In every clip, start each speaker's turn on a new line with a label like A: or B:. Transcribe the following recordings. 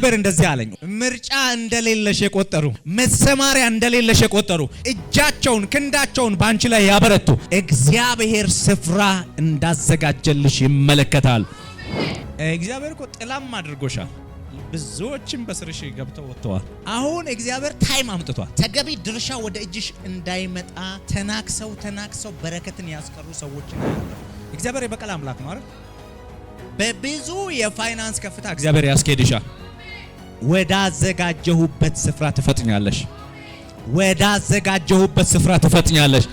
A: እግዚአብሔር እንደዚህ አለኝ፣ ምርጫ እንደሌለሽ የቆጠሩ መሰማሪያ እንደሌለሽ የቆጠሩ እጃቸውን ክንዳቸውን ባንቺ ላይ ያበረቱ እግዚአብሔር ስፍራ እንዳዘጋጀልሽ ይመለከታል። እግዚአብሔር እኮ ጥላም አድርጎሻል። ብዙዎችም በስርሽ ገብተው ወጥተዋል። አሁን እግዚአብሔር ታይም አምጥቷል። ተገቢ ድርሻ ወደ እጅሽ እንዳይመጣ ተናክሰው በረከትን ያስቀሩ ሰዎች ነው። እግዚአብሔር የበቀል አምላክ ነው አይደል? በብዙ የፋይናንስ ከፍታ እግዚአብሔር ያስኬድሻል። ወዳዘጋጀሁበት ስፍራ ትፈጥኛለሽ። ወዳዘጋጀሁበት ስፍራ ትፈጥኛለሽ።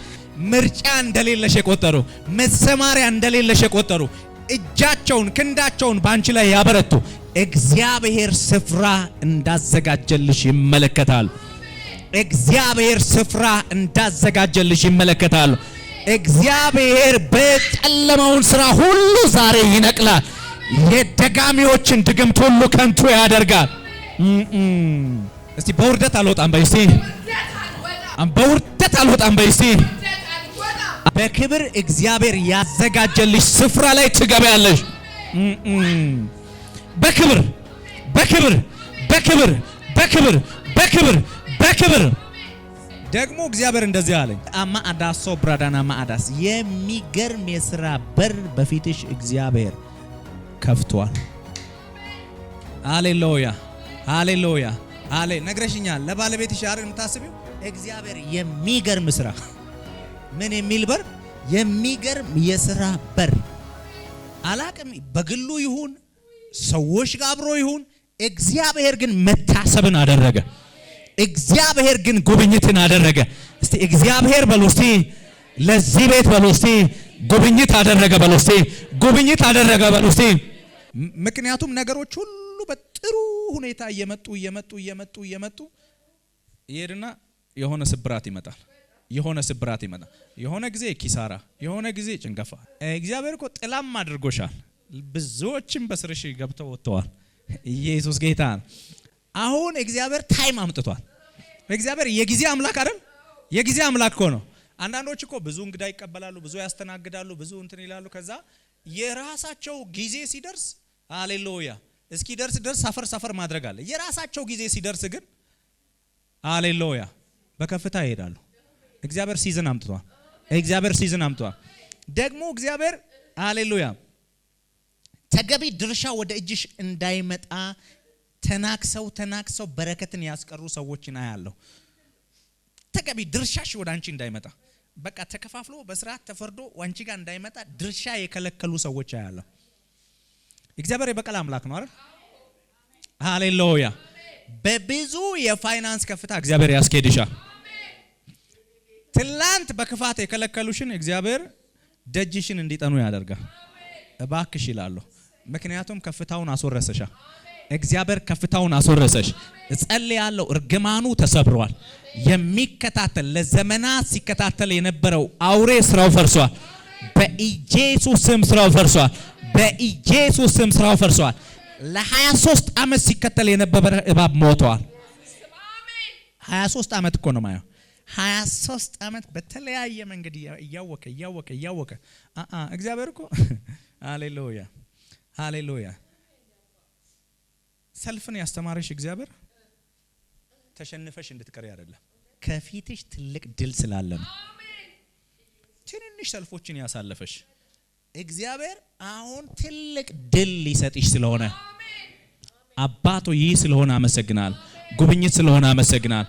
A: ምርጫ እንደሌለሽ የቆጠሩ መሰማሪያ እንደሌለሽ የቆጠሩ እጃቸውን ክንዳቸውን ባንቺ ላይ ያበረቱ እግዚአብሔር ስፍራ እንዳዘጋጀልሽ ይመለከታል። እግዚአብሔር ስፍራ እንዳዘጋጀልሽ ይመለከታል። እግዚአብሔር በጨለማውን ስራ ሁሉ ዛሬ ይነቅላል። የደጋሚዎችን ድግምት ሁሉ ከንቱ ያደርጋል። እስቲ በውርደት አልወጣም በይ። እስቲ በውርደት አልወጣም በይ። እስቲ በክብር እግዚአብሔር ያዘጋጀልሽ ስፍራ ላይ ትገበያለሽ። በክብር በክብር በክብር በክብር በክብር በክብር ደግሞ እግዚአብሔር እንደዚህ አለኝ፣ አማአዳሶ ብራዳና ማአዳስ የሚገርም የሥራ በር በፊትሽ እግዚአብሔር ከፍቷል። ሃሌሉያ ሃሌሉያ አለ ነግረሽኛል። ለባለቤትሽ አይደል የምታስቢው? እግዚአብሔር የሚገርም ሥራ ምን የሚል በር? የሚገርም የሥራ በር አላቅም፣ በግሉ ይሁን ሰዎች ጋር አብሮ ይሁን፣ እግዚአብሔር ግን መታሰብን አደረገ። እግዚአብሔር ግን ጉብኝትን አደረገ። እስቲ እግዚአብሔር በሉ እስቲ፣ ለዚህ ቤት በሉ እስቲ፣ ጉብኝት አደረገ በሉ እስቲ፣ ጉብኝት አደረገ በሉ እስቲ። ምክንያቱም ነገሮች ሁሉ በጥሩ ሁኔታ እየመጡ ይሄድና የሆነ ስብራት ይመጣል። የሆነ ጊዜ ኪሳራ፣ የሆነ ጊዜ ጭንገፋ። እግዚአብሔር እኮ ጥላም አድርጎሻል። ብዙዎችም በስርሽ ገብተው ወጥተዋል። ኢየሱስ ጌታ ነው። አሁን እግዚአብሔር ታይም አምጥቷል። እግዚአብሔር የጊዜ አምላክ አይደል? የጊዜ አምላክ እኮ ነው። አንዳንዶች እኮ ብዙ እንግዳ ይቀበላሉ፣ ብዙ ያስተናግዳሉ፣ ብዙ እንትን ይላሉ። ከዛ የራሳቸው ጊዜ ሲደርስ ሃሌሉያ እስኪደርስ ድረስ ሰፈር ማድረግ አለ። የራሳቸው ጊዜ ሲደርስ ግን ሃሌሉያ በከፍታ ይሄዳሉ። እግዚአብሔር ሲዝን አምጥቷል። እግዚአብሔር ሲዝን አምጥቷል። ደግሞ እግዚአብሔር ሃሌሉያ ተገቢ ድርሻ ወደ እጅሽ እንዳይመጣ ተናክሰው በረከትን ያስቀሩ ሰዎችን አያለሁ። ተገቢ ድርሻሽ ወደ አንቺ እንዳይመጣ በቃ ተከፋፍሎ በስርዓት ተፈርዶ አንቺ ጋር እንዳይመጣ ድርሻ የከለከሉ ሰዎች አያለሁ። እግዚአብሔር የበቀል አምላክ ነው አይደል? ሃሌሉያ በብዙ የፋይናንስ ከፍታ እግዚአብሔር ያስኬድሻል። ትላንት በክፋት የከለከሉሽን እግዚአብሔር ደጅሽን እንዲጠኑ ያደርጋል። እባክሽ ይላለሁ። ምክንያቱም ከፍታውን አስወረሰሻ። እግዚአብሔር ከፍታውን አስወረሰሽ። እጸልያለሁ፣ እርግማኑ ተሰብሯል። የሚከታተል ለዘመናት ሲከታተል የነበረው አውሬ ስራው ፈርሷል። በኢየሱስ ስም ስራው ፈርሷል። በኢየሱስ ስም ስራው ፈርሷል። ለ23 ዓመት ሲከተል የነበረ እባብ ሞቷል። 23 ዓመት እኮ ነው ማለት 23 ዓመት በተለያየ መንገድ እያወቀ እግዚአብሔር እኮ ሃሌሉያ ሃሌሉያ ሰልፍን ያስተማረሽ እግዚአብሔር ተሸንፈሽ እንድትቀሪ አይደለም፣ ከፊትሽ ትልቅ ድል ስላለ ነው። ትንንሽ ሰልፎችን ያሳለፈሽ እግዚአብሔር አሁን ትልቅ ድል ሊሰጥሽ ስለሆነ አባቶ ይህ ስለሆነ አመሰግናል። ጉብኝት ስለሆነ አመሰግናል።